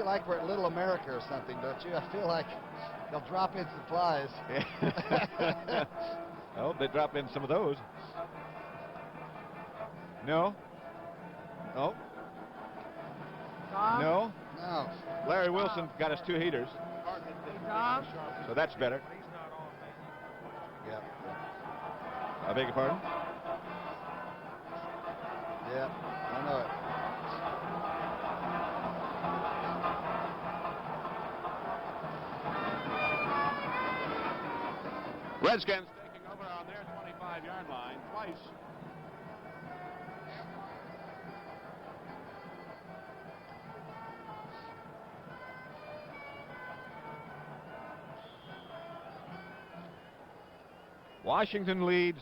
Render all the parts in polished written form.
feel like we're at Little America or something, don't you? I feel like they'll drop in supplies. I hope they drop in some of those. No. Oh. Tom? No. No. Larry Wilson got us 2 heaters. Tom? So that's better. Yep. I beg your pardon? Yep. I know it. Redskins taking over on their 25-yard line twice. Washington leads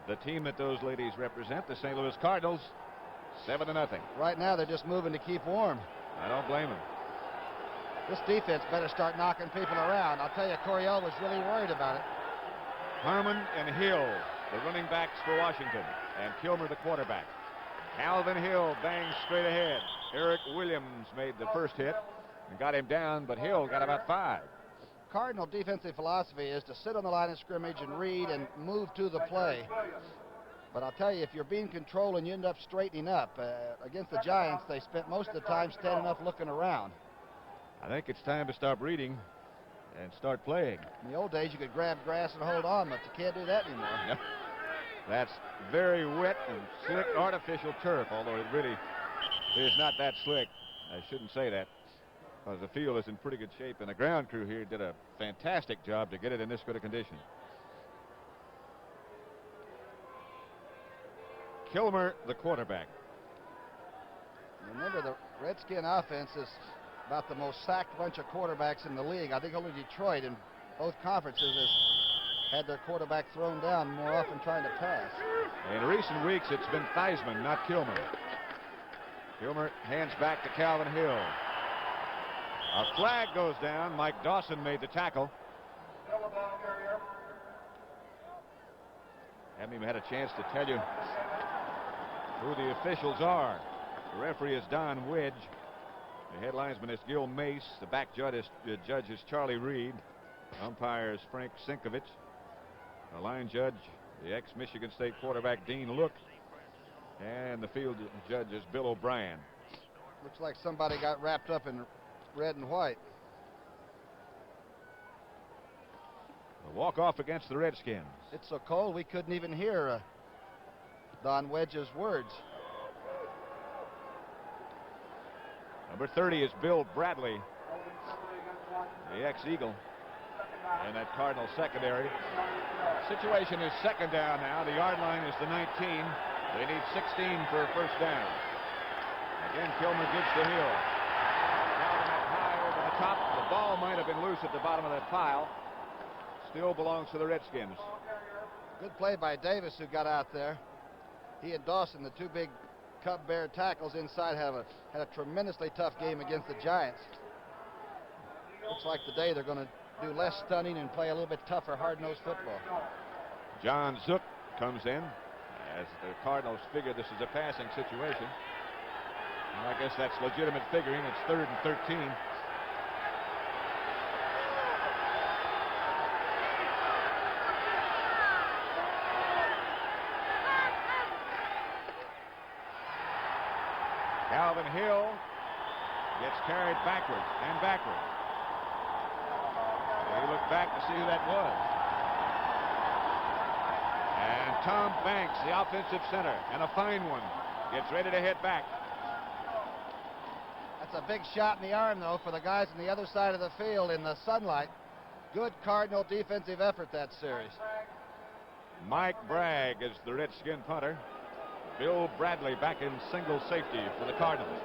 the team that those ladies represent, the St. Louis Cardinals, 7-0. Right now, they're just moving to keep warm. I don't blame them. This defense better start knocking people around. I'll tell you, Coryell was really worried about it. Harmon and Hill, the running backs for Washington, and Kilmer, the quarterback. Calvin Hill bangs straight ahead. Eric Williams made the first hit and got him down, but Hill got about 5. Cardinal defensive philosophy is to sit on the line of scrimmage and read and move to the play. But I'll tell you, if you're being controlled and you end up straightening up, against the Giants, they spent most of the time standing up looking around. I think it's time to stop reading and start playing. In the old days, you could grab grass and hold on, but you can't do that anymore. No. That's very wet and slick artificial turf, although it really is not that slick. I shouldn't say that, because the field is in pretty good shape, and the ground crew here did a fantastic job to get it in this good a condition. Kilmer, the quarterback. Remember, the Redskin offense is about the most sacked bunch of quarterbacks in the league. I think only Detroit in both conferences has had their quarterback thrown down more often trying to pass. In recent weeks, it's been Theismann, not Kilmer. Kilmer hands back to Calvin Hill. A flag goes down. Mike Dawson made the tackle. Haven't even had a chance to tell you who the officials are. The referee is Don Wedge. The head linesman is Gil Mace. The back judge is Charlie Reed. Umpire is Frank Sinkovich. The line judge, the ex-Michigan State quarterback Dean Look. And the field judge is Bill O'Brien. Looks like somebody got wrapped up in red and white. A walk-off against the Redskins. It's so cold we couldn't even hear Don Wedge's words. Number 30 is Bill Bradley, the ex-Eagle, in that Cardinal secondary. Situation is second down now. The yard line is the 19. They need 16 for a first down. Again, Kilmer gives to Hill. Calvin up high over the top. The ball might have been loose at the bottom of that pile. Still belongs to the Redskins. Good play by Davis, who got out there. He and Dawson, the two big Cub Bear tackles inside, had a tremendously tough game against the Giants. Looks like today they're going to do less stunning and play a little bit tougher, hard-nosed football. John Zook comes in as the Cardinals figure this is a passing situation. And I guess that's legitimate figuring. It's 3rd and 13. Calvin Hill gets carried backwards and backwards. We look back to see who that was. And Tom Banks, the offensive center, and a fine one, gets ready to head back. That's a big shot in the arm, though, for the guys on the other side of the field in the sunlight. Good Cardinal defensive effort that series. Mike Bragg is the Redskin punter. Bill Bradley back in single safety for the Cardinals.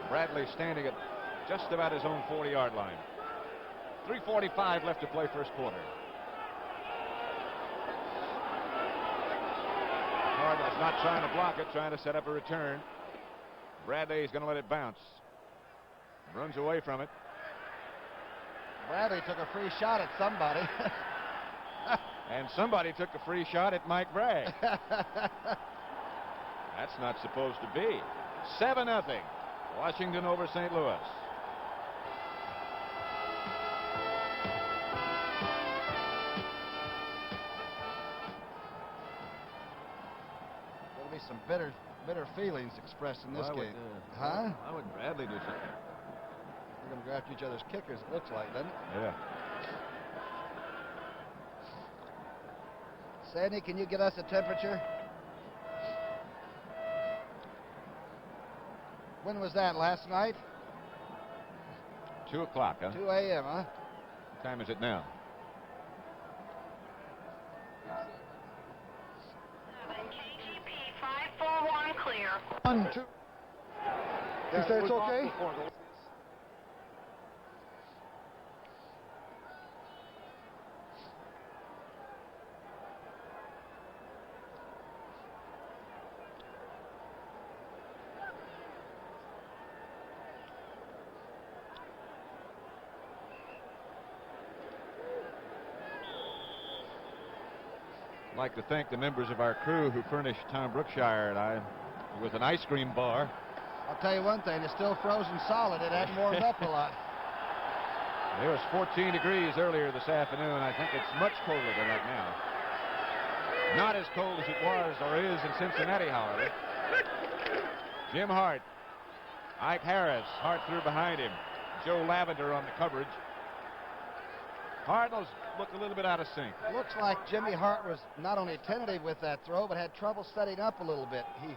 Bradley standing at just about his own 40-yard line. 3:45 left to play first quarter. Cardinals not trying to block it, trying to set up a return. Bradley is going to let it bounce. Runs away from it. Bradley took a free shot at somebody. And somebody took a free shot at Mike Bragg. That's not supposed to be. 7-0. Washington over St. Louis. some bitter feelings expressed in this game. Why would Bradley do something? They're going to go after each other's kickers, it looks like, doesn't it? Yeah. Sandy, can you get us a temperature? When was that, last night? 2 o'clock, huh? 2 a.m., huh? What time is it now? KGP 541 clear. 1, 2. You say it's okay? I'd like to thank the members of our crew who furnished Tom Brookshire and I with an ice cream bar. I'll tell you one thing, it's still frozen solid. It hadn't warmed up a lot. It was 14 degrees earlier this afternoon. I think it's much colder than that now. Not as cold as it was or is in Cincinnati, however. Jim Hart. Ike Harris. Hart threw behind him. Joe Lavender on the coverage. Cardinals look a little bit out of sync. Looks like Jimmy Hart was not only tentative with that throw, but had trouble setting up a little bit. He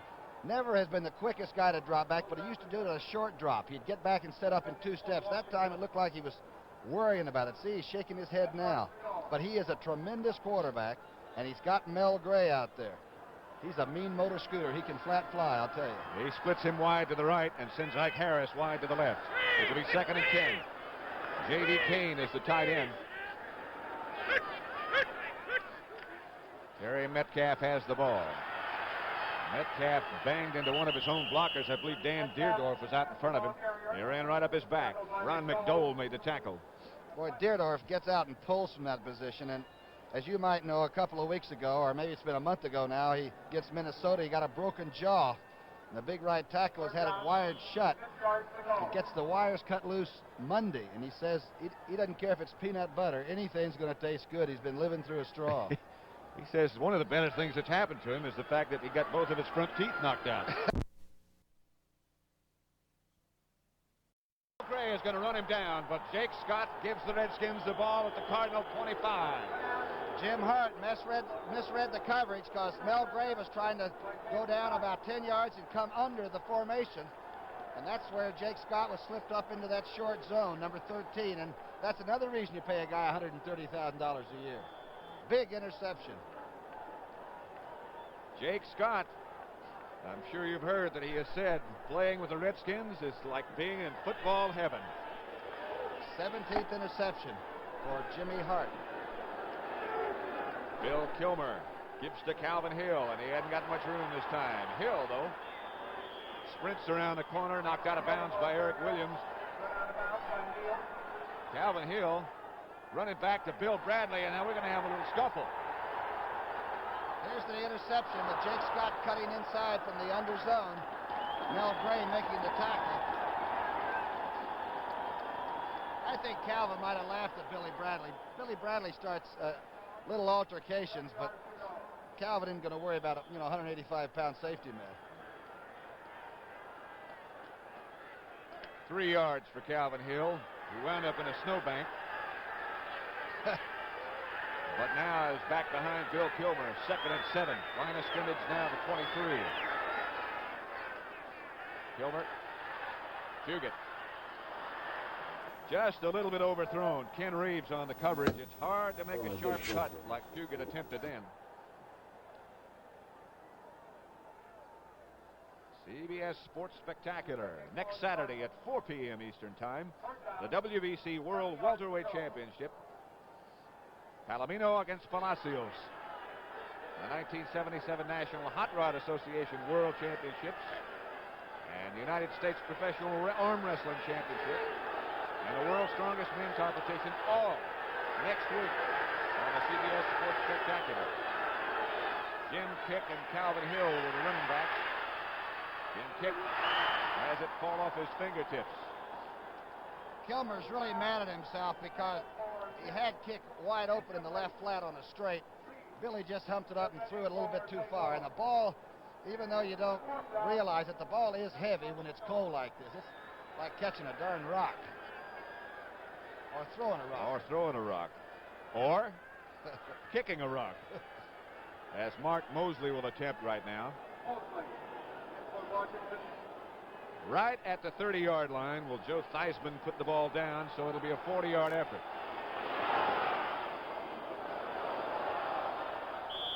never has been the quickest guy to drop back, but he used to do it at a short drop. He'd get back and set up in 2 steps. That time it looked like he was worrying about it. See, he's shaking his head now. But he is a tremendous quarterback, and he's got Mel Gray out there. He's a mean motor scooter. He can flat fly, I'll tell you. He splits him wide to the right and sends Ike Harris wide to the left. It'll be 2nd and 10. J.D. Kane is the tight end. Terry Metcalf has the ball. Metcalf banged into one of his own blockers. I believe Dan Deerdorf was out in front of him. He ran right up his back. Ron McDowell made the tackle. Boy, Deerdorf gets out and pulls from that position, and as you might know, a couple of weeks ago, or maybe it's been a month ago now, he gets Minnesota. He got a broken jaw, and the big right tackle has had it wired shut. He gets the wires cut loose Monday, and he says he doesn't care if it's peanut butter. Anything's going to taste good. He's been living through a straw. He says one of the better things that's happened to him is the fact that he got both of his front teeth knocked out. Gray is going to run him down, but Jake Scott gives the Redskins the ball at the Cardinal 25. Jim Hart misread the coverage because Mel Gray was trying to go down about 10 yards and come under the formation. And that's where Jake Scott was slipped up into that short zone, number 13. And that's another reason you pay a guy $130,000 a year. Big interception. Jake Scott, I'm sure you've heard that he has said playing with the Redskins is like being in football heaven. 17th interception for Jimmy Hart. Bill Kilmer gives to Calvin Hill, and he hadn't got much room this time. Hill, though, sprints around the corner, knocked out of bounds by Eric Williams. Calvin Hill running back to Bill Bradley, and now we're going to have a little scuffle. Here's the interception with Jake Scott cutting inside from the under zone. Mel Gray making the tackle. I think Calvin might have laughed at Billy Bradley. Billy Bradley starts little altercations, but Calvin isn't going to worry about a 185-pound safety man. 3 yards for Calvin Hill, who wound up in a snowbank. But now is back behind Bill Kilmer. 2nd and 7. Line of scrimmage now to 23. Kilmer. Fugit. Just a little bit overthrown. Ken Reeves on the coverage. It's hard to make a sharp cut like Fugit attempted then. CBS Sports Spectacular next Saturday at 4 p.m. Eastern Time. The WBC World Welterweight Championship. Palomino against Palacios. The 1977 National Hot Rod Association World Championships and the United States Professional Arm Wrestling Championship and the World's Strongest Men competition all next week on the CBS Sports Spectacular. Jim Kick and Calvin Hill were the running backs. Jim Kick has it fall off his fingertips. Kilmer's really mad at himself because he had Kick wide open in the left flat on a straight. Billy just humped it up and threw it a little bit too far. And the ball even though you don't realize it, the ball is heavy when it's cold like this. It's like catching a darn rock. Or throwing a rock. Or throwing a rock. Or kicking a rock. As Mark Mosley will attempt right now. Right at the 30-yard line will Joe Theismann put the ball down, so it'll be a 40-yard effort.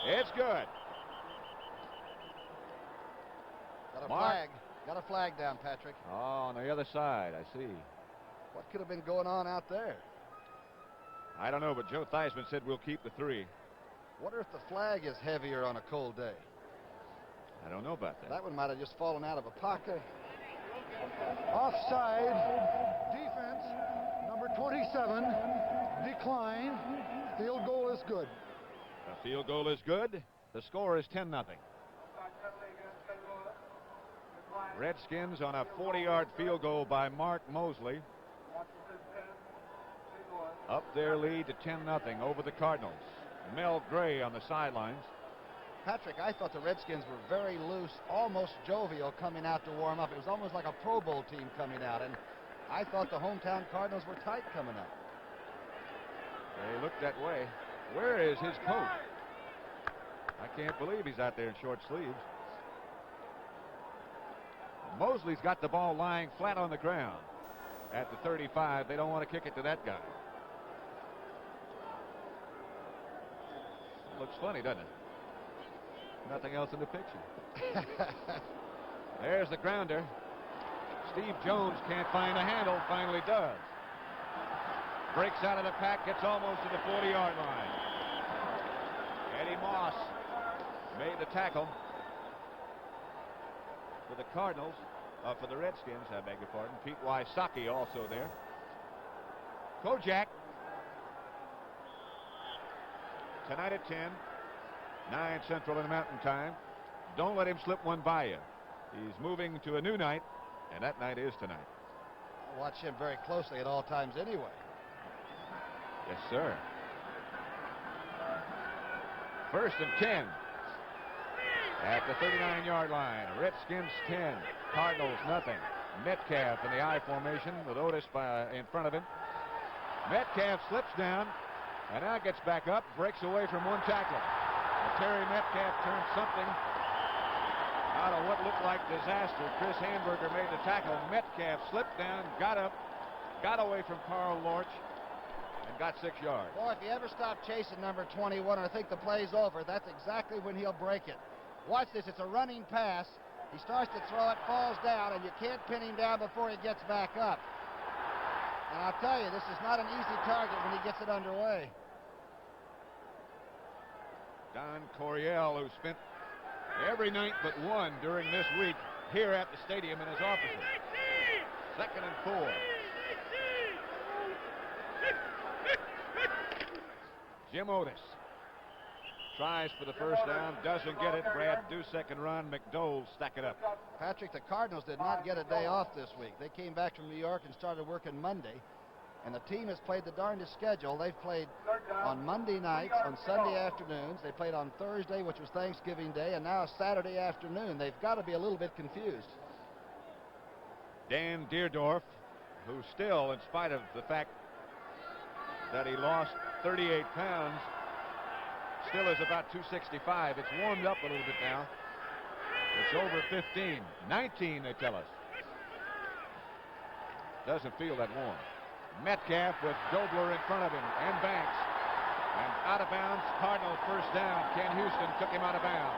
It's good. Got a flag. Got a flag down, Patrick. Oh, on the other side, I see. What could have been going on out there? I don't know, but Joe Theismann said we'll keep the 3. Wonder if the flag is heavier on a cold day. I don't know about that. That one might have just fallen out of a pocket. Offside. Defense. Number 27. Decline. Field goal is good. The field goal is good. The score is 10-0. Redskins on a 40-yard field goal by Mark Mosley. Up their lead to 10-0 over the Cardinals. Mel Gray on the sidelines. Patrick, I thought the Redskins were very loose, almost jovial coming out to warm up. It was almost like a Pro Bowl team coming out, and I thought the hometown Cardinals were tight coming up. They looked that way. Where is his coat? I can't believe he's out there in short sleeves. Mosley's got the ball lying flat on the ground at the 35. They don't want to kick it to that guy. Looks funny, doesn't it? Nothing else in the picture. There's the grounder. Steve Jones can't find a handle. Finally does. Breaks out of the pack. Gets almost to the 40-yard line. Eddie Moss made the tackle for the Cardinals. For the Redskins, I beg your pardon. Pete Wysocki also there. Kojak. Tonight at 10. 9 Central in the Mountain Time. Don't let him slip one by you. He's moving to a new night, and that night is tonight. I watch him very closely at all times anyway. Yes, sir. 1st and 10 at the 39-yard line. Redskins 10, Cardinals nothing. Metcalf in the I formation with Otis in front of him. Metcalf slips down and now gets back up, breaks away from one tackler. Terry Metcalf turned something out of what looked like disaster. Chris Hamburger made the tackle. Metcalf slipped down, got up, got away from Carl Lorch, and got 6 yards. Boy, if you ever stop chasing number 21 or think the play's over, that's exactly when he'll break it. Watch this. It's a running pass. He starts to throw it, falls down, and you can't pin him down before he gets back up. And I'll tell you, this is not an easy target when he gets it underway. Don Coryell, who spent every night but one during this week here at the stadium in his offices. 2nd and 4. Jim Otis tries for the first down, doesn't get it. Brad Dusek and Ron McDowell stack it up. Patrick, the Cardinals did not get a day off this week. They came back from New York and started working Monday. And the team has played the darndest schedule. They've played on Monday nights, on Sunday afternoons. They played on Thursday, which was Thanksgiving Day, and now Saturday afternoon. They've got to be a little bit confused. Dan Deerdorf, who still, in spite of the fact that he lost 38 pounds, still is about 265. It's warmed up a little bit now. It's over 15. 19, they tell us. Doesn't feel that warm. Metcalf with Dobler in front of him and Banks. And out of bounds, Cardinals first down. Ken Houston took him out of bounds.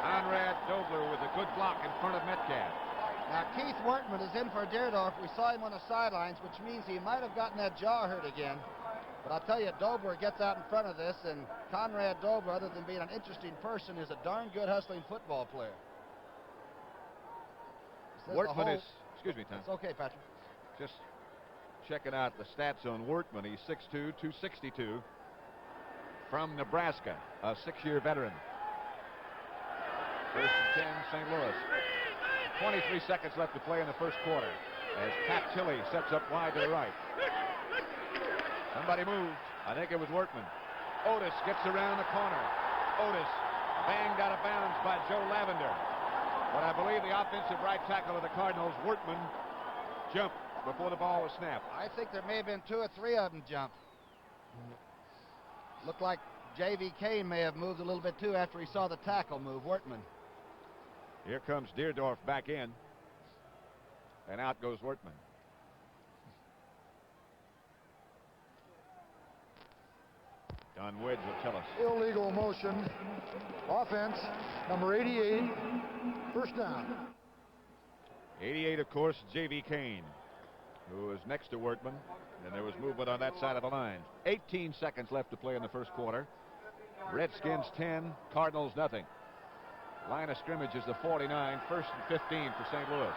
Conrad Dobler with a good block in front of Metcalf. Now Keith Wortman is in for Deerdorf. We saw him on the sidelines, which means he might have gotten that jaw hurt again. But I'll tell you, Dobler gets out in front of this, and Conrad Dobler, other than being an interesting person, is a darn good hustling football player. Wortman is, excuse me, Tom. It's okay, Patrick. Just checking out the stats on Wortman. He's 6'2", 262, from Nebraska, a 6-year veteran. 1st and 10, St. Louis. 23 seconds left to play in the first quarter as Pat Tilley sets up wide to the right. Somebody moved. I think it was Wortman. Otis gets around the corner. Otis banged out of bounds by Joe Lavender. But I believe the offensive right tackle of the Cardinals, Wortman, jumped before the ball was snapped. I think there may have been 2 or 3 of them jump. Looked like J.V. Kane may have moved a little bit too after he saw the tackle move, Wortman. Here comes Deerdorf back in. And out goes Wortman. Don Wedge will tell us. Illegal motion. Offense, number 88. First down. 88, of course, J.V. Kane, who is next to Wortman. And there was movement on that side of the line. 18 seconds left to play in the first quarter. Redskins 10, Cardinals nothing. Line of scrimmage is the 49, first and 15 for St. Louis.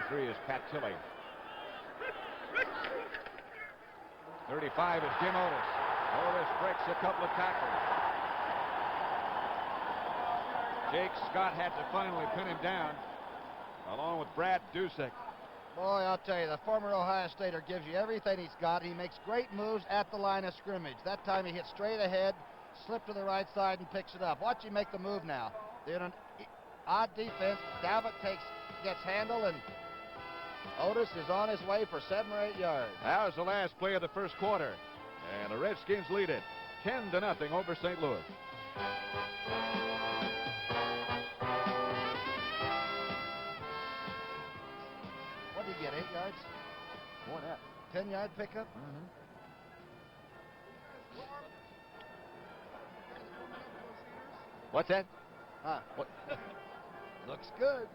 83 is Pat Tilley. 35 is Jim Otis. Otis breaks a couple of tackles. Jake Scott had to finally pin him down, along with Brad Dusick. Boy, I'll tell you, the former Ohio Stater gives you everything he's got. He makes great moves at the line of scrimmage. That time he hits straight ahead, slipped to the right side, and picks it up. Watch him make the move now. They're in an odd defense. Dalvett gets handle, and Otis is on his way for 7 or 8 yards. That was the last play of the first quarter, and the Redskins lead it 10-0 over St. Louis. What did he get, 8 yards? More than that. 10-yard pickup? Mm-hmm. What's that? Huh. What? Looks good.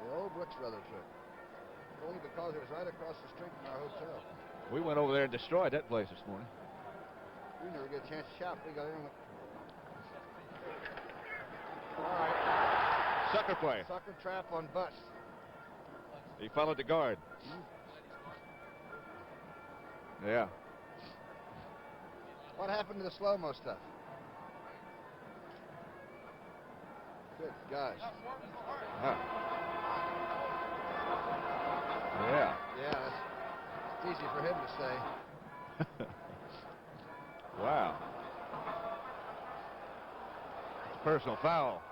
The old Brooks Brothers trip. Only because it was right across the street from our hotel. We went over there and destroyed that place this morning. We never get a chance to shop. We got in. All right. Sucker play. Sucker trap on Bus. He followed the guard. Yeah. What happened to the slow-mo stuff? Good gosh. Huh. Yeah. Yeah, it's easy for him to say. Wow. It's a personal foul.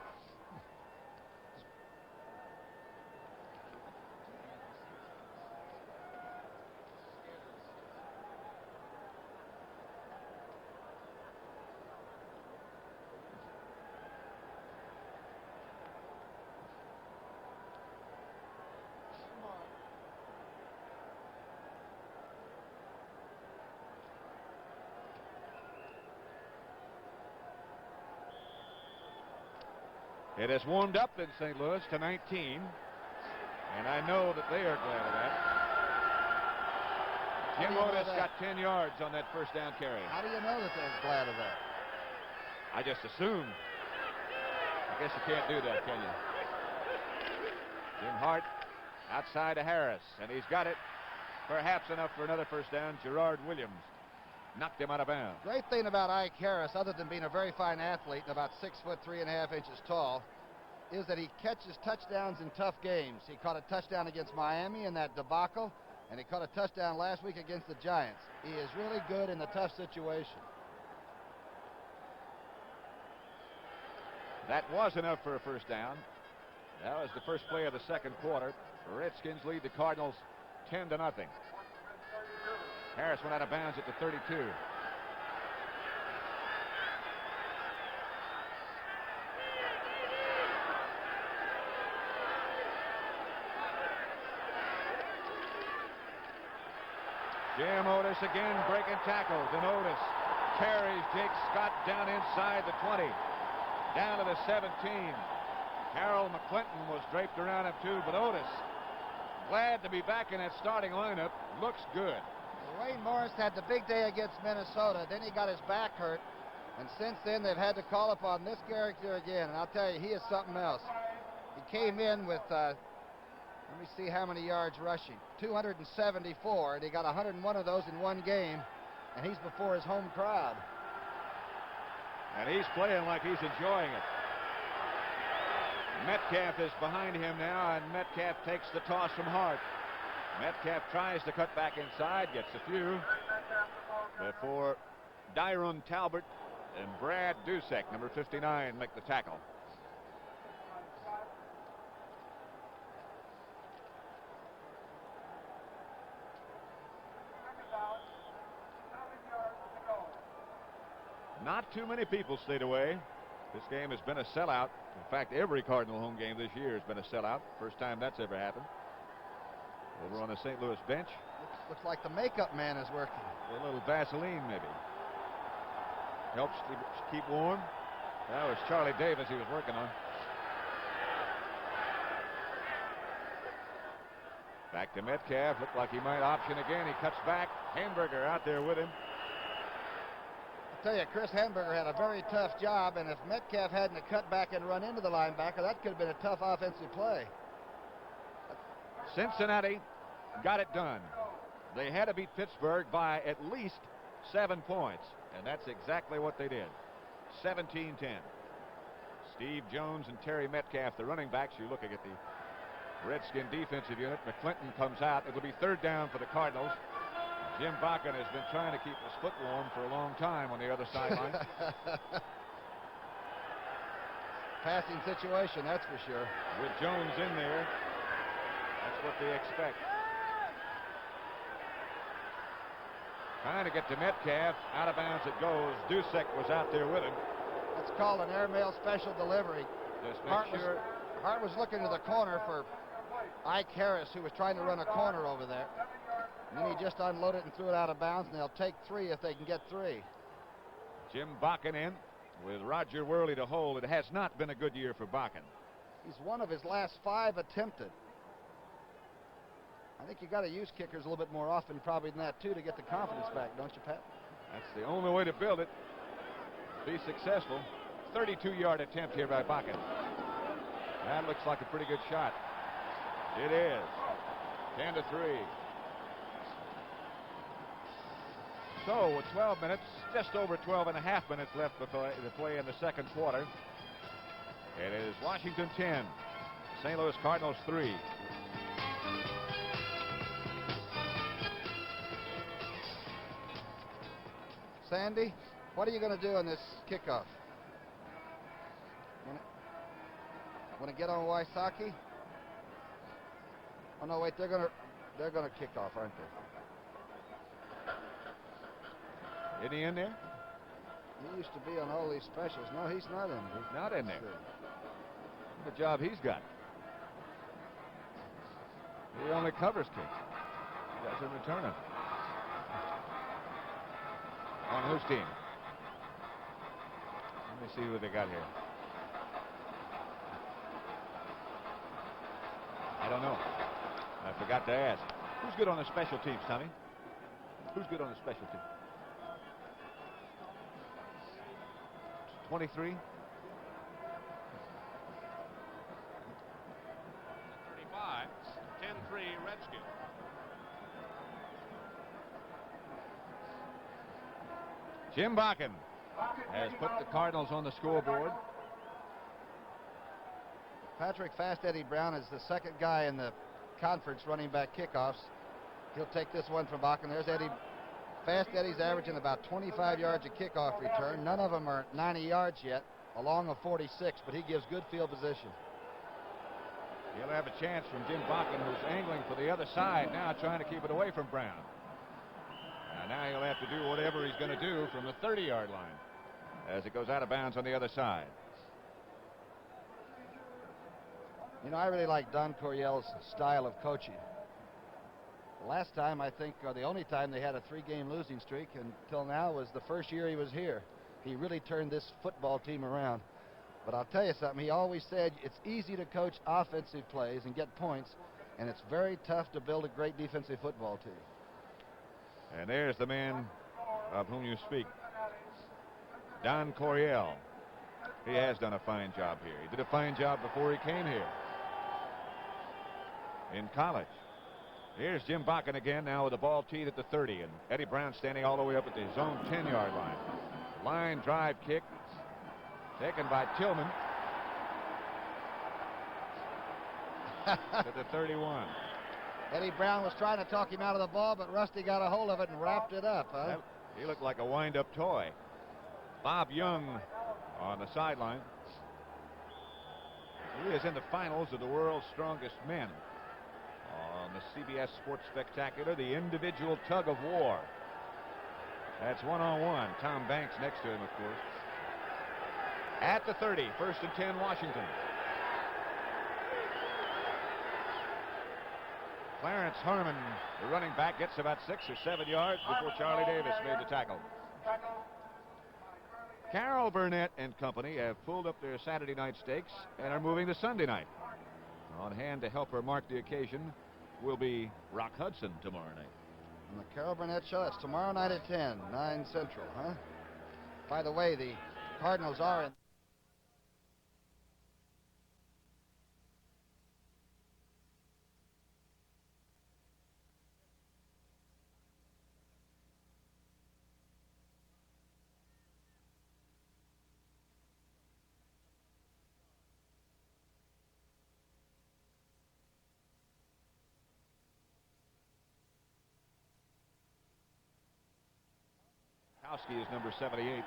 It has warmed up in St. Louis to 19, and I know that they are glad of that. Jim Otis got 10 yards on that first down carry. How do you know that they're glad of that? I just assumed. I guess you can't do that, can you? Jim Hart outside to Harris, and he's got it. Perhaps enough for another first down. Gerard Williams knocked him out of bounds. Great thing about Ike Harris, other than being a very fine athlete and about 6 foot 3.5 inches tall, is that he catches touchdowns in tough games. He caught a touchdown against Miami in that debacle, and he caught a touchdown last week against the Giants. He is really good in the tough situation. That was enough for a first down. That was the first play of the second quarter. The Redskins lead the Cardinals 10-0. Harris went out of bounds at the 32. Jim Otis again breaking tackles, and Otis carries Jake Scott down inside the 20, down to the 17. Harold McClinton was draped around him too, but Otis, glad to be back in that starting lineup, looks good. Wayne Morris had the big day against Minnesota. Then he got his back hurt, and since then they've had to call upon this character again, and I'll tell you, he is something else. He came in with let me see how many yards rushing. 274, and he got 101 of those in one game, and he's before his home crowd. And he's playing like he's enjoying it. Metcalf is behind him now, and Metcalf takes the toss from Hart. Metcalf tries to cut back inside, gets a few before Dyron Talbert and Brad Dusek, number 59, make the tackle. Not too many people stayed away. This game has been a sellout. In fact, every Cardinal home game this year has been a sellout. First time that's ever happened. Over on the St. Louis bench. Looks like the makeup man is working. A little Vaseline, maybe. Helps keep warm. That was Charlie Davis he was working on. Back to Metcalf. Looked like he might option again. He cuts back. Hamburger out there with him. I tell you, Chris Hamburger had a very tough job, and if Metcalf hadn't have cut back and run into the linebacker, that could have been a tough offensive play. Cincinnati got it done. They had to beat Pittsburgh by at least 7 points, and that's exactly what they did. 17-10. Steve Jones and Terry Metcalf, the running backs. You're looking at the Redskin defensive unit. McClinton comes out. It'll be third down for the Cardinals. Jim Bakken has been trying to keep his foot warm for a long time on the other sideline. Passing situation, that's for sure. With Jones in there, that's what they expect. Trying to get to Metcalf. Out of bounds it goes. Dusek was out there with him. That's called an airmail special delivery. Just make sure. Hart was looking to the corner for Ike Harris, who was trying to run a corner over there. And then he just unloaded and threw it out of bounds, and they'll take 3 if they can get 3. Jim Bakken in with Roger Worley to hold. It has not been a good year for Bakken. He's one of his last 5 attempted. I think you got to use kickers a little bit more often probably than that, too, to get the confidence back, don't you, Pat? That's the only way to build it. Be successful. 32-yard attempt here by Bakken. That looks like a pretty good shot. It is. 10-3. So with 12 minutes, just over 12 and a half minutes left to play in the second quarter. It is Washington 10, St. Louis Cardinals 3. Sandy, what are you going to do on this kickoff? Want to get on Wysocki? Oh no, wait, they're going to kick off, aren't they? Isn't he in there? He used to be on all these specials. No, he's not in there. He's not in there. What a job he's got. He only covers kicks. He doesn't return them. On whose team? Let me see who they got here. I don't know. I forgot to ask. Who's good on the special teams, Tommy? Who's good on the special team? 23. 35. 10-3 Redskins. Jim Bakken has put the Cardinals on the scoreboard. Patrick Fast Eddie Brown is the second guy in the conference running back kickoffs. He'll take this one from Bakken. There's Eddie. Fast Eddie's averaging about 25 yards a kickoff return. None of them are 90 yards yet, along of 46, but he gives good field position. He'll have a chance from Jim Bakken, who's angling for the other side now, trying to keep it away from Brown. And now he'll have to do whatever he's going to do from the 30-yard line as it goes out of bounds on the other side. You know, I really like Don Coryell's style of coaching. Last time, I think, or the only time they had a 3-game losing streak until now was the first year he was here. He really turned this football team around. But I'll tell you something, he always said it's easy to coach offensive plays and get points, and it's very tough to build a great defensive football team. And there's the man of whom you speak, Don Coryell. He has done a fine job here. He did a fine job before he came here in college. Here's Jim Bakken again now with the ball teed at the 30, and Eddie Brown standing all the way up at his own 10-yard line. Line drive kick taken by Tillman to the 31. Eddie Brown was trying to talk him out of the ball, but Rusty got a hold of it and wrapped it up. Huh? He looked like a wind-up toy. Bob Young on the sideline. He is in the finals of the World's Strongest Men. On the CBS Sports Spectacular, the individual tug of war. That's one-on-one. Tom Banks next to him, of course. At the 30, 1st and 10, Washington. Clarence Harmon, the running back, gets about 6 or 7 yards before Charlie Davis made the tackle. Carol Burnett and company have pulled up their Saturday night stakes and are moving to Sunday night. On hand to help her mark the occasion will be Rock Hudson tomorrow night. On the Carol Burnett Show, that's tomorrow night at 10, 9 Central, huh? By the way, the Cardinals are in. Is number 78.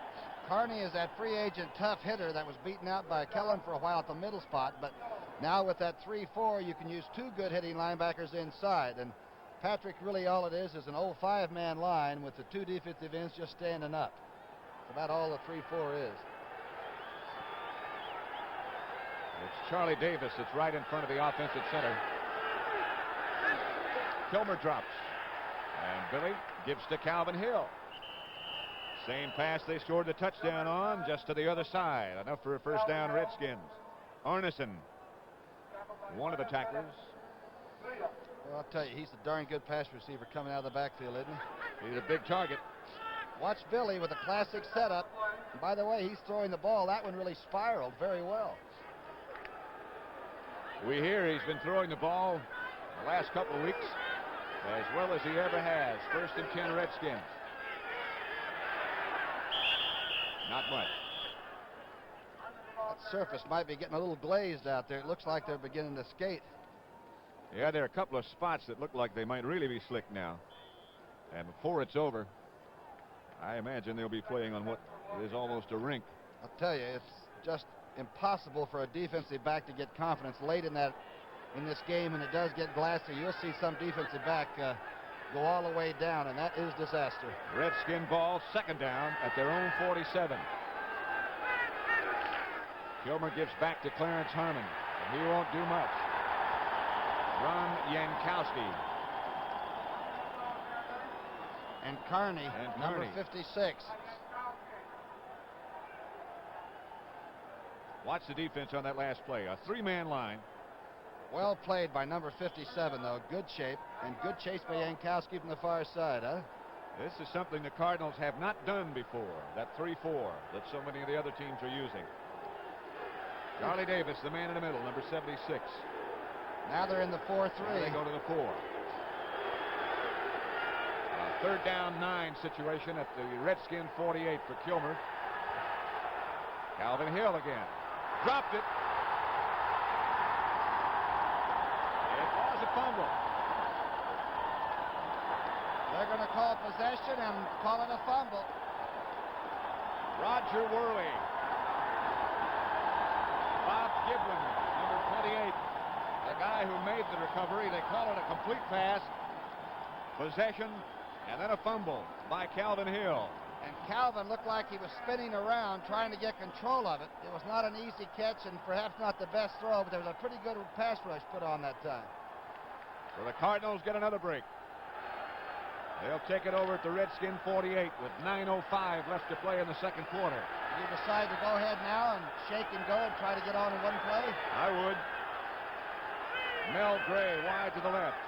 Carney is that free agent tough hitter that was beaten out by Kellen for a while at the middle spot, but now with that 3-4 you can use 2 good hitting linebackers inside, and Patrick, really all it is an old 5-man line with the 2 defensive ends just standing up. That's about all the 3-4 is. It's Charlie Davis that's right in front of the offensive center. Kilmer drops, and Billy gives to Calvin Hill. Same pass they scored the touchdown on, just to the other side. Enough for a first down, Redskins. Arneson, one of the tacklers. Well, I'll tell you, he's a darn good pass receiver coming out of the backfield, isn't he? He's a big target. Watch Billy with a classic setup. And by the way, he's throwing the ball. That one really spiraled very well. We hear he's been throwing the ball the last couple of weeks as well as he ever has. 1st and 10, Redskins. Not much. That surface might be getting a little glazed out there. It looks like they're beginning to skate. Yeah, there are a couple of spots that look like they might really be slick now. And before it's over, I imagine they'll be playing on what is almost a rink. I'll tell you, it's just impossible for a defensive back to get confidence late in this game. When it does get glassy, you'll see some defensive back go all the way down, and that is disaster. Redskin ball, 2nd down at their own 47. Kilmer gives back to Clarence Harmon, and he won't do much. Ron Yankowski. And Carney, number 56. Watch the defense on that last play. A 3-man line. Well played by number 57, though. Good shape, and good chase by Yankowski from the far side, huh? This is something the Cardinals have not done before, that 3-4 that so many of the other teams are using. Charlie Davis, the man in the middle, number 76. Now they're in the 4-3. They go to the 4. 3rd down 9 situation at the Redskin 48 for Kilmer. Calvin Hill again. Dropped it. It was a fumble. They're going to call possession and call it a fumble. Roger Worley. Bob Giblin, number 28. The guy who made the recovery. They call it a complete pass. Possession, and then a fumble by Calvin Hill. And Calvin looked like he was spinning around trying to get control of it. It was not an easy catch and perhaps not the best throw, but there was a pretty good pass rush put on that time. So the Cardinals get another break. They'll take it over at the Redskin 48 with 9:05 left to play in the 2nd quarter. You decide to go ahead now and shake and go and try to get on in one play? I would. Mel Gray wide to the left.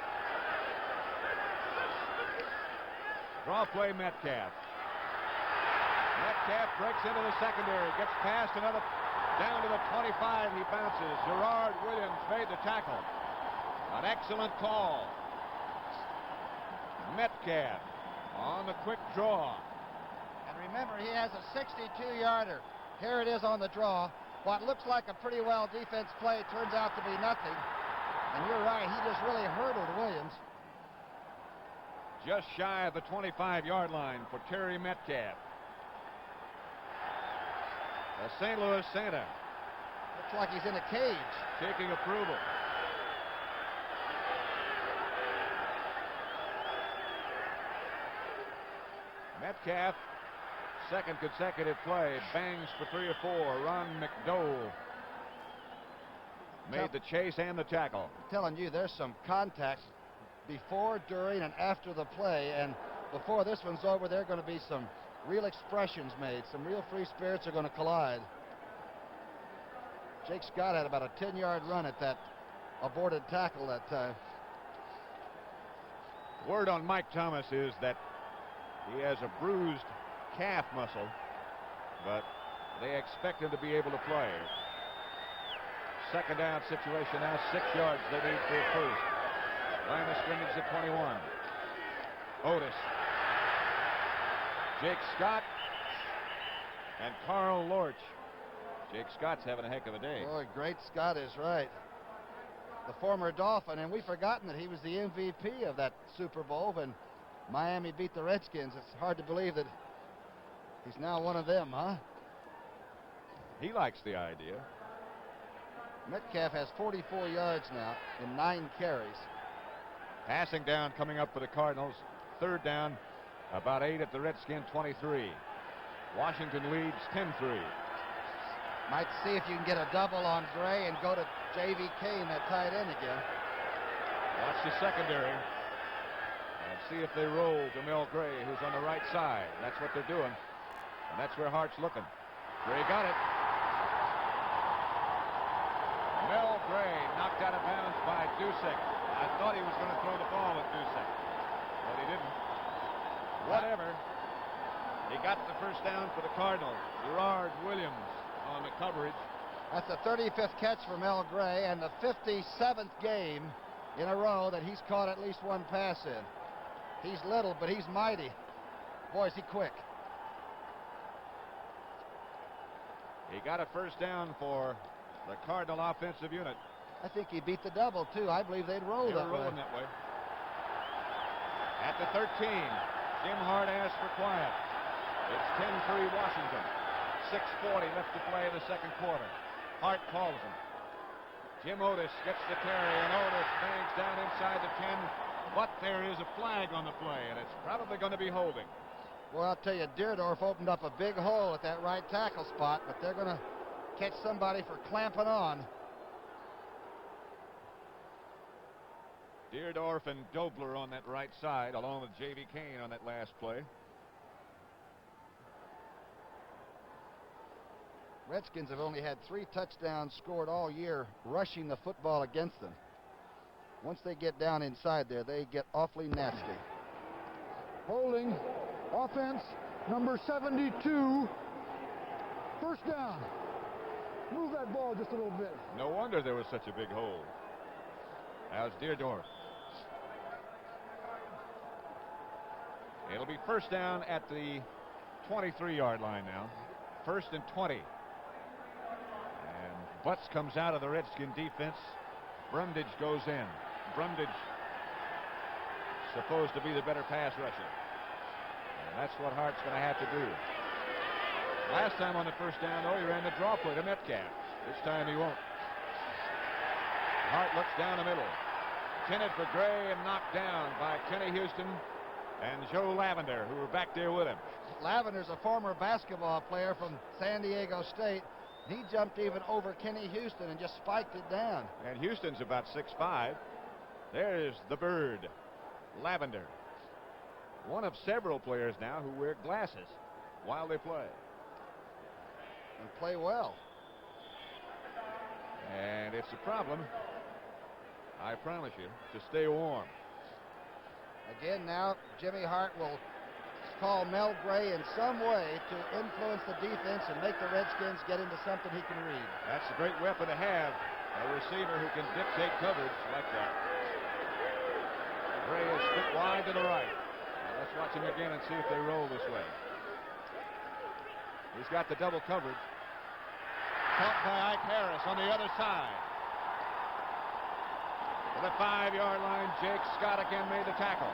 Draw play Metcalf. Metcalf breaks into the secondary, gets past another, down to the 25, he bounces. Gerard Williams made the tackle. An excellent call. Metcalf on the quick draw. And remember, he has a 62-yarder. Here it is on the draw. What looks like a pretty well defense play turns out to be nothing. And you're right, he just really hurdled Williams. just shy of the 25-yard line for Terry Metcalf. The St. Louis Santa. Looks like he's in a cage. Taking approval. Metcalf, second consecutive play, bangs for 3 or 4. Ron McDowell made the chase and the tackle. I'm telling you, there's some contact before, during, and after the play, and before this one's over, there are going to be some real expressions made. Some real free spirits are going to collide. Jake Scott had about a 10-yard run at that aborted tackle that time. Word on Mike Thomas is that he has a bruised calf muscle, but they expect him to be able to play. Second down situation now, 6 yards they need for a first. Line of scrimmage at 21. Otis. Jake Scott and Carl Lorch. Jake Scott's having a heck of a day. Boy, great Scott is right. The former Dolphin, and we've forgotten that he was the MVP of that Super Bowl when Miami beat the Redskins. It's hard to believe that he's now one of them, huh? He likes the idea. Metcalf has 44 yards now in 9 carries. Passing down coming up for the Cardinals. Third down, about 8 at the Redskin 23. Washington leads 10-3. Might see if you can get a double on Gray and go to J.V. Kane, that tight end again. Watch the secondary and see if they roll to Mel Gray, who's on the right side. That's what they're doing, and that's where Hart's looking. Gray got it. Mel Gray knocked out of bounds by Dusek. I thought he was going to throw the ball at Dusek, but he didn't. Whatever. He got the first down for the Cardinals. Gerard Williams on the coverage. That's the 35th catch for Mel Gray and the 57th game in a row that he's caught at least one pass in. He's little, but he's mighty. Boy, is he quick. He got a first down for the Cardinal offensive unit. I think he beat the double, too. I believe they'd roll that way. Rolling that way. At the 13, Jim Hart asked for quiet. It's 10-3 Washington. 6:40 left to play in the second quarter. Hart calls him. Jim Otis gets the carry, and Otis bangs down inside the 10, but there is a flag on the play, and it's probably going to be holding. Well, I'll tell you, Deerdorf opened up a big hole at that right tackle spot, but they're going to catch somebody for clamping on. Deerdorf and Dobler on that right side, along with J.V. Kane on that last play. Redskins have only had 3 touchdowns scored all year rushing the football against them. Once they get down inside there, they get awfully nasty. Holding. Offense, number 72. First down. Move that ball just a little bit. No wonder there was such a big hole. How's Deerdorf? It'll be first down at the 23-yard line now. 1st and 20. And Butts comes out of the Redskin defense. Brundage goes in. Brundage supposed to be the better pass rusher. And that's what Hart's going to have to do. Last time on the first down, though, he ran the draw play to Metcalf. This time he won't. Hart looks down the middle. Intended for Gray and knocked down by Kenny Houston and Joe Lavender, who were back there with him. Lavender's a former basketball player from San Diego State. He jumped even over Kenny Houston and just spiked it down. And Houston's about 6'5". There's the bird, Lavender. One of several players now who wear glasses while they play. And play well. And it's a problem, I promise you, to stay warm. Again now, Jimmy Hart will call Mel Gray in some way to influence the defense and make the Redskins get into something he can read. That's a great weapon to have, a receiver who can dictate coverage like that. Gray is split wide to the right. Now let's watch him again and see if they roll this way. He's got the double coverage. Caught by Ike Harris on the other side. To the 5-yard line, Jake Scott again made the tackle.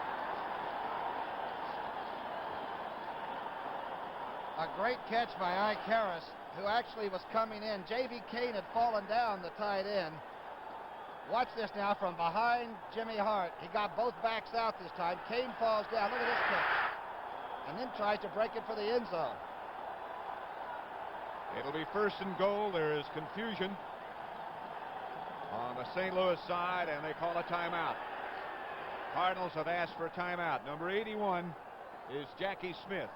A great catch by Ike Harris, who actually was coming in. J.V. Kane had fallen down, the tight end. Watch this now from behind Jimmy Hart. He got both backs out this time. Kane falls down. Look at this catch. And then tries to break it for the end zone. It'll be first and goal. There is confusion on the St. Louis side, and they call a timeout. Cardinals have asked for a timeout. Number 81 is Jackie Smith,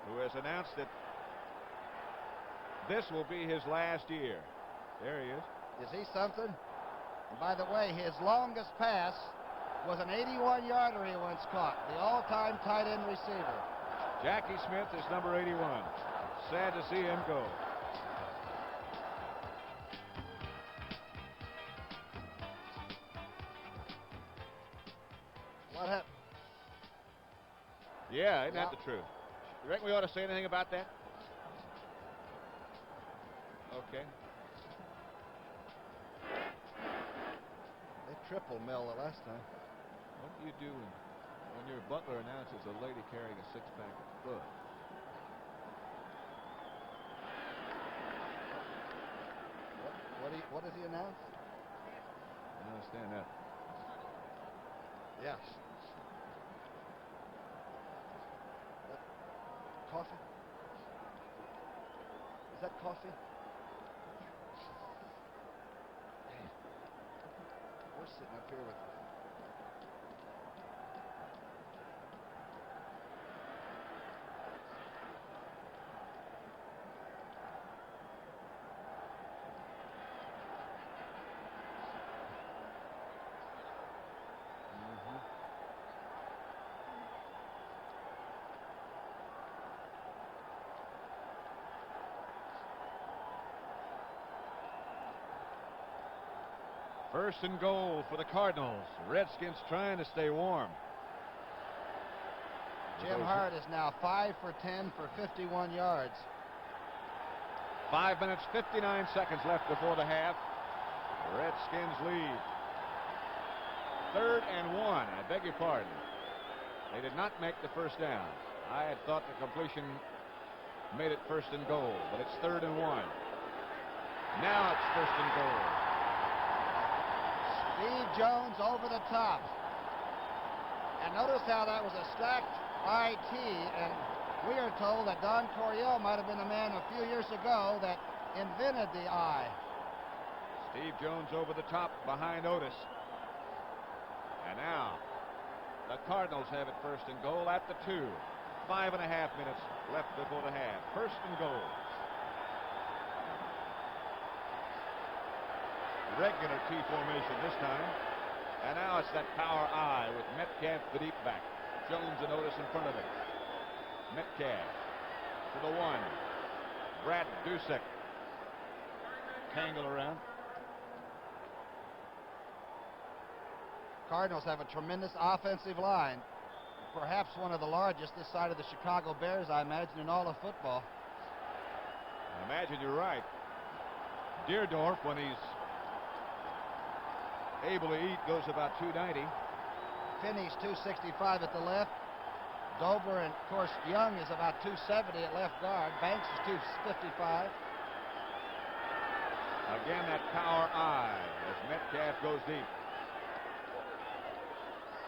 who has announced that this will be his last year. There he is. Is he something? And by the way, his longest pass was an 81-yarder he once caught, the all-time tight end receiver. Jackie Smith is number 81. Sad to see him go. What happened? Yeah, isn't that the truth? You reckon we ought to say anything about that? Okay. They triple Mel the last time. What do you do when your butler announces a lady carrying a six-pack of Bud? What does he announce? I understand that. Yes. Coffee? Is that coffee? Hey, we're sitting up here with First and goal for the Cardinals. Redskins trying to stay warm. Jim Hart is now 5 for 10 for 51 yards. 5 minutes, 59 seconds left before the half. The Redskins lead. 3rd and 1. I beg your pardon. They did not make the first down. I had thought the completion made it first and goal, but it's 3rd and 1. Now it's first and goal. Steve Jones over the top. And notice how that was a stacked IT, and we are told that Don Coryell might have been the man a few years ago that invented the I. Steve Jones over the top behind Otis. And now the Cardinals have it first and goal at the 2. 5.5 minutes left before the half. First and goal. Regular T formation this time. And now it's that power I with Metcalf the deep back. Jones and Otis in front of him. Metcalf to the 1. Brad Dusek. Tangle around. Cardinals have a tremendous offensive line. Perhaps one of the largest this side of the Chicago Bears, I imagine, in all of football. I imagine you're right. Deerdorf, when he's able to eat, goes about 290. Finney's 265 at the left. Dober and, of course, Young is about 270 at left guard. Banks is 255. Again, that power I as Metcalf goes deep.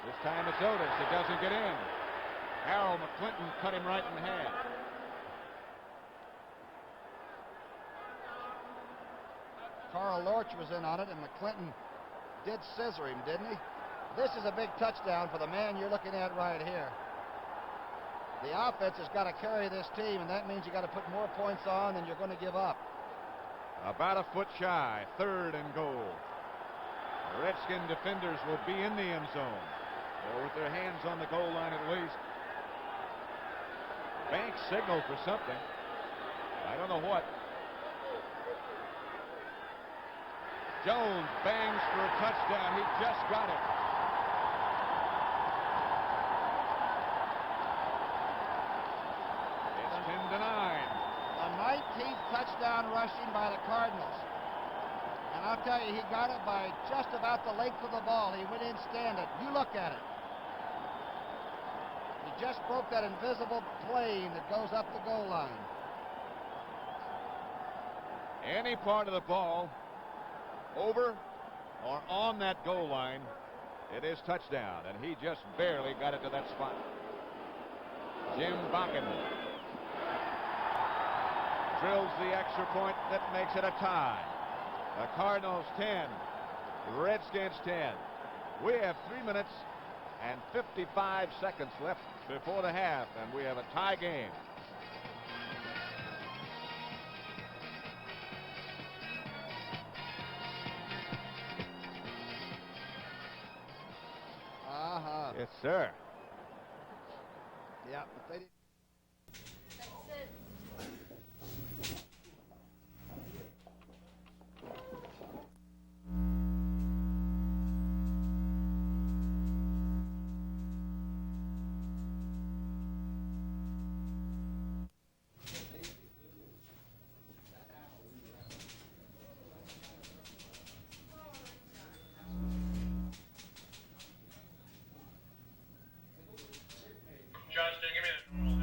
This time it's Otis. It doesn't get in. Harold McClinton cut him right in half. Carl Lorch was in on it, and McClinton did scissor him, didn't he? This is a big touchdown for the man you're looking at right here. The offense has got to carry this team, and that means you got to put more points on than you're going to give up. About a foot shy. 3rd and goal. The Redskin defenders will be in the end zone, or with their hands on the goal line at least. Banks signaled for something. I don't know what. Jones bangs for a touchdown. He just got it. It's 10-9. A 19th touchdown rushing by the Cardinals. And I'll tell you, he got it by just about the length of the ball. He went in standing. You look at it. He just broke that invisible plane that goes up the goal line. Any part of the ball over or on that goal line, it is touchdown, and he just barely got it to that spot. Jim Bakken drills the extra point that makes it a tie. The Cardinals 10, Redskins 10. We have 3 minutes and 55 seconds left before the half, and we have a tie game. Yes, sir. Yeah, but they didn't. Justin, give me the normal.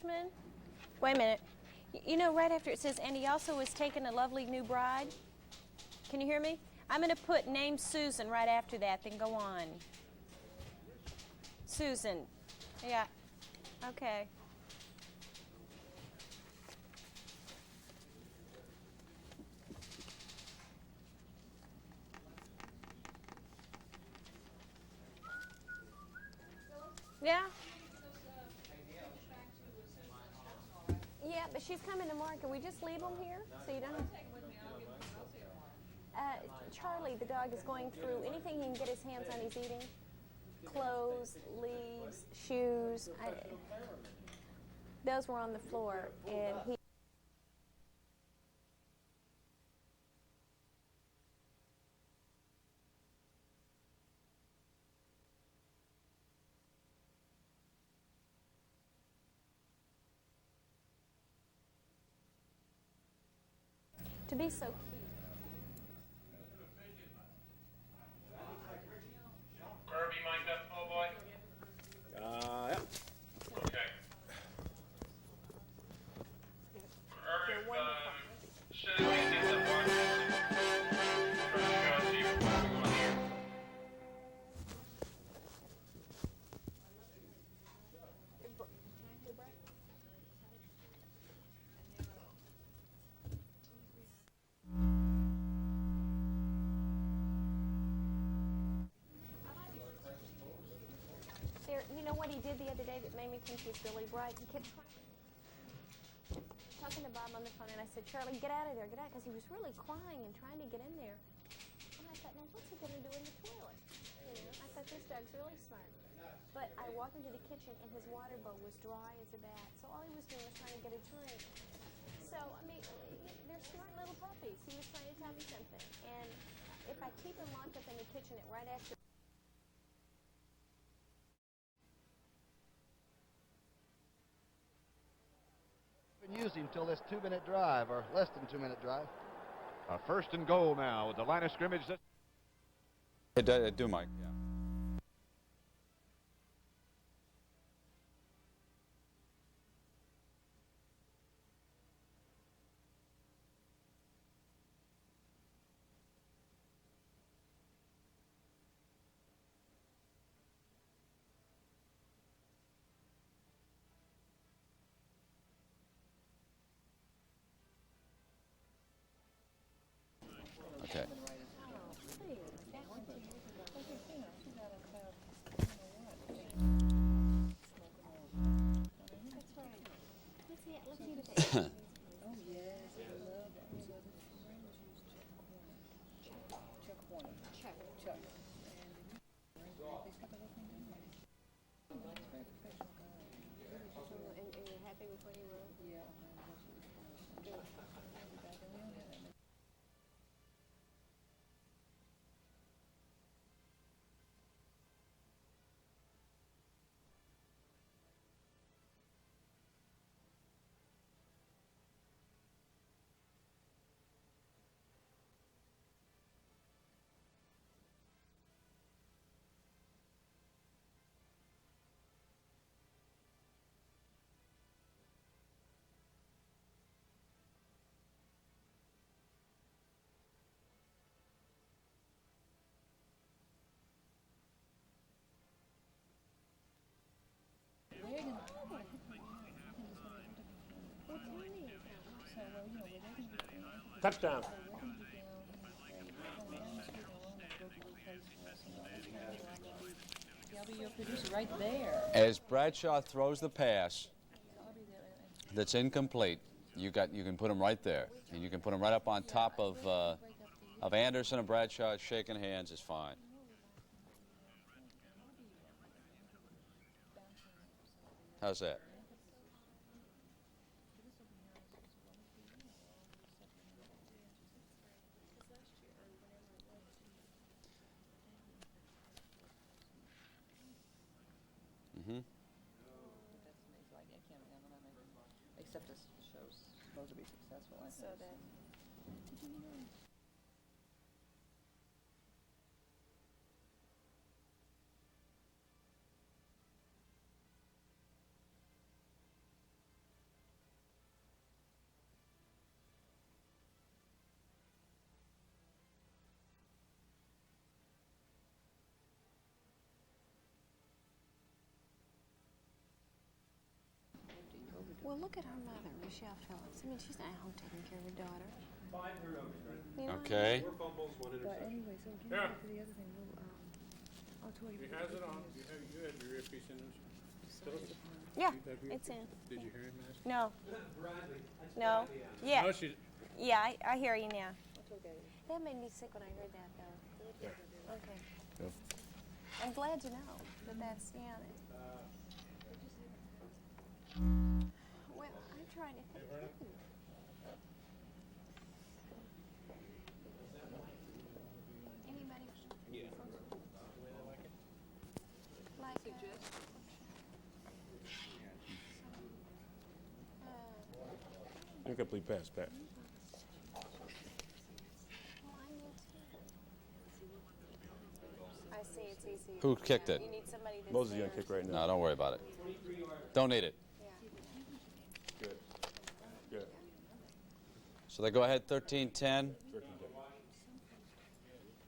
postman. Wait a minute. You know, right after it says, and he also was taking a lovely new bride. Can you hear me? I'm going to put name Susan right after that, then go on. Susan. Yeah. Okay. Yeah? Yeah, but she's coming tomorrow. Can we just leave them here so you don't? Charlie, the dog, is going through anything he can get his hands on. He's eating. Clothes, leaves, shoes. Those were on the floor, and he. To be so cute. Kirby mic'd up, oh boy. Yeah. Okay. Irv, should I take the one? Try to see what's going on here. You know what he did the other day that made me think he was really bright? He kept talking to Bob on the phone, and I said, Charlie, get out of there, get out, because he was really crying and trying to get in there. And I thought, now what's he going to do in the toilet? You know, I thought, this dog's really smart. But I walked into the kitchen, and his water bowl was dry as a bat, so all he was doing was trying to get a drink. So, I mean, they're smart little puppies. He was trying to tell me something. And if I keep him locked up in the kitchen at right after Use him till this 2-minute drive, or less than 2-minute drive. A first and goal now with the line of scrimmage. It do, Mike. Yeah. Okay. And you're happy with what he wrote? Yeah. Touchdown. Your producer right there. As Bradshaw throws the pass that's incomplete, you can put him right there, and you can put him right up on top of Anderson and Bradshaw. Shaking hands is fine. How's that? Mm-hmm. Except this show's supposed to be successful. So then. Well, look at her mother, Michelle Phillips. I mean, she's not at home taking care of her daughter. You know, Okay. But anyway, so getting back to the other thing, I'll tell you. He has it on. You had your earpiece in this. Yeah, it's in. Did you hear him ask? No. No. Yeah. No, she. Yeah, I hear you now. That made me sick when I heard that, though. Okay. Yeah. I'm glad to know that that's, yeah. Well, I'm trying to think. Anybody? Yeah. Like Incomplete pass, Pat. well, I need to. I see it's easy. Who kicked it? You need somebody that's Moses is there. gonna kick right now. No, don't worry about it. Don't need it. Yeah. Good. Good. So they go ahead 13-10.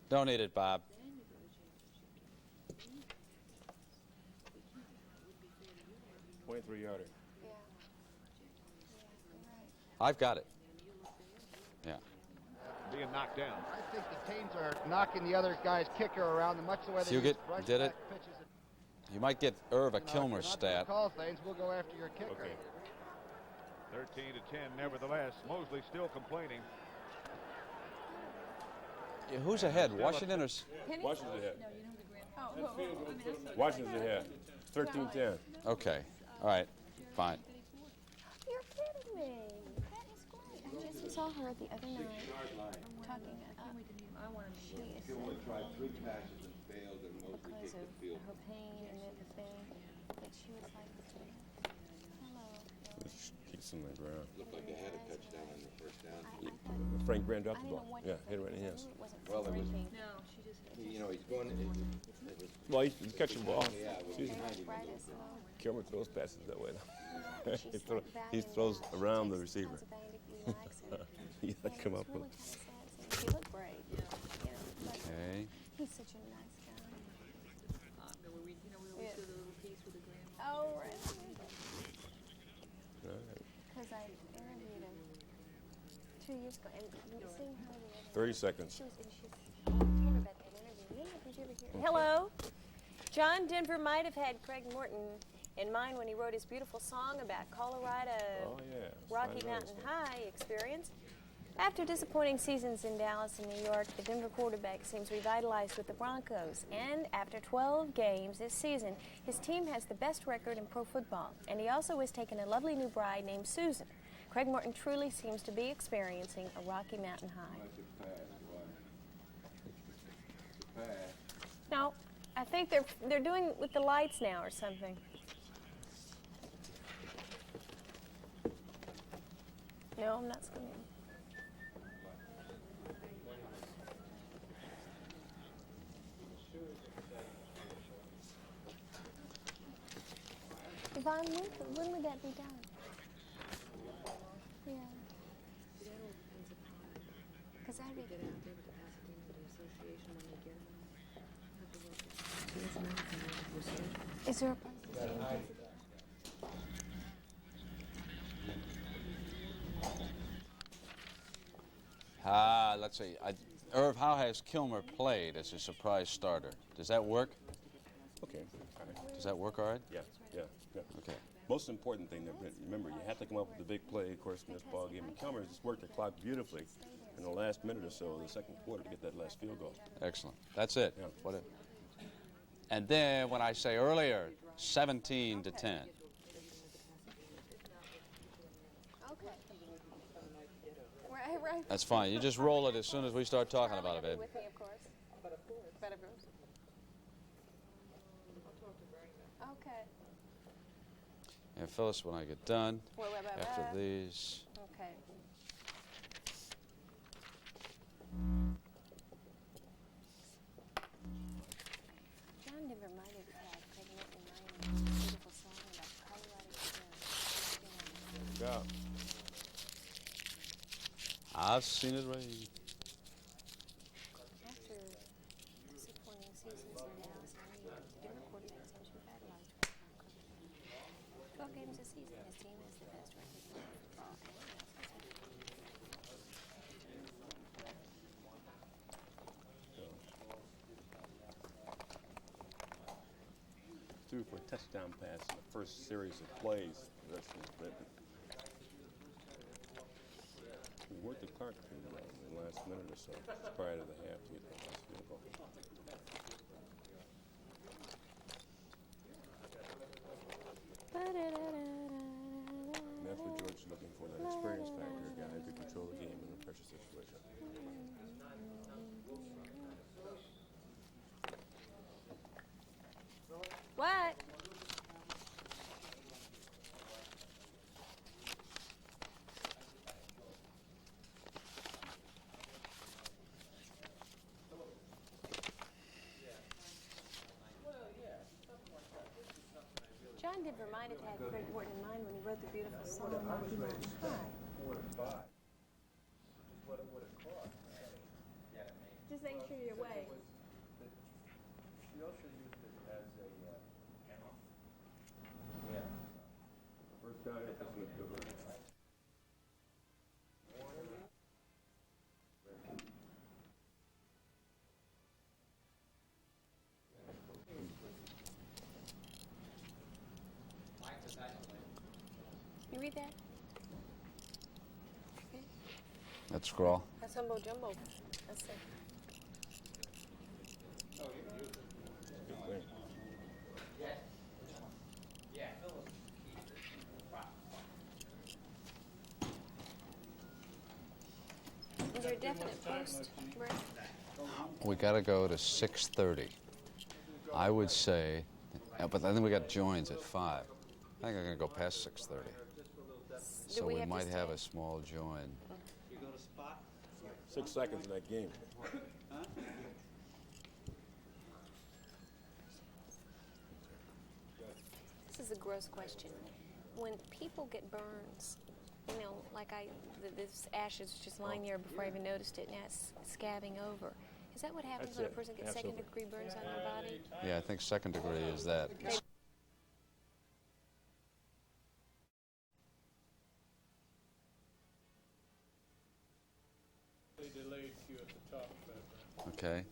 Don't need it, Bob. $23 yarder. Yeah. Yeah, you're right. I've got it. Yeah. Being knocked down. I think the teams are knocking the other guy's kicker around in much the way they Fugit use brush did back it. pitches. You might get Irv a You know, if Kilmer you're not stat. gonna call things, we'll go after your kicker. Okay. 13-10, nevertheless. Mosley still complaining. Yeah, who's ahead? Washington or? Washington's ahead. No, you know the grand. Washington's ahead. 13-10. Okay. All right. Fine. You're kidding me. That is great. I just saw her the other night talking I want to she is tried 3 passes and failed and mostly kicked the field. Her pain and everything. But she was like, hello. Keeps him on the ground. Looked like they had a touchdown in the first down. Frank Brand dropped the ball. Yeah, hit it right in the hands. Well, it was, No, she just. you know, he's going. It was, Well, he's catching the ball. yeah, it was behind him a little bit. Kilmer throws passes that way. He throws around the receiver. He had to come up with. She looked great. You know, but Okay. he's such a nice guy. We always do the little piece with the grand. Oh, right. All right. Because I interviewed him 2 years ago, and seeing her the other 30 night, seconds. she was, and she told her about that interview. Yeah, did you ever hear? Hello. John Denver might have had Craig Morton in mind when he wrote his beautiful song about Colorado Oh, yeah. Rocky Fine Mountain runs. High experience. After disappointing seasons in Dallas and New York, the Denver quarterback seems revitalized with the Broncos. And after 12 games this season, his team has the best record in pro football. And he also has taken a lovely new bride named Susan. Craig Morton truly seems to be experiencing a Rocky Mountain High. No, I think they're doing with the lights now or something. No, I'm not screaming. Yvonne, when would that be done? Yeah. Because that'd be Get out there with the Pasadena Association when they get them. Is there a place to stay? Let's see. Irv, how has Kilmer played as a surprise starter? Does that work? Okay. All right. Does that work all right? Yeah, yeah, yeah. Okay. Most important thing, remember, you have to come up with the big play, of course, in this ball game. And Kilmer just worked the clock beautifully in the last minute or so of the second quarter to get that last field goal. Excellent. That's it. Yeah. What it, and then when I say earlier, 17-10. Okay. Right. That's fine. You just roll it as soon as we start talking about it, babe. With me, of course. But of course. Okay. And Phyllis, when I get done, Well, after these. Okay. John Denver might have had Craig Morton in mind with a beautiful song about Colorado experience. Yeah. I've seen it rain. After disappointing seasons in Dallas and New York, Denver quarterback seems revitalized with the Broncos. 12 games this season, his team is the best record in football. Threw for a touchdown pass in the first series of plays. We worked the clock in the last minute or so prior to the half to get the last field goal. And that's what George is looking for, that experience factor, a guy who can control the game in a pressure situation. What? John did remind it to have Craig Morton in mind when he wrote the beautiful song, Monkey Mountain High. Just make sure you're awake. She also used it as a first down, it doesn't look good. You read that? Let's scroll. That's Humbo Jumbo. That's it. Is there a definite post, Brett? We got to go to 6:30. I would say, but I think we got joins at 5. I think I'm going to go past 6:30. So we might have a small join. 6 seconds in that game. This is a gross question. When people get burns, you know, like this ash is just lying there before I even noticed it, now it's scabbing over. Is that what happens when a person gets second-degree burns on their body? Yeah, I think second degree is that. Delayed cue at the top. Okay.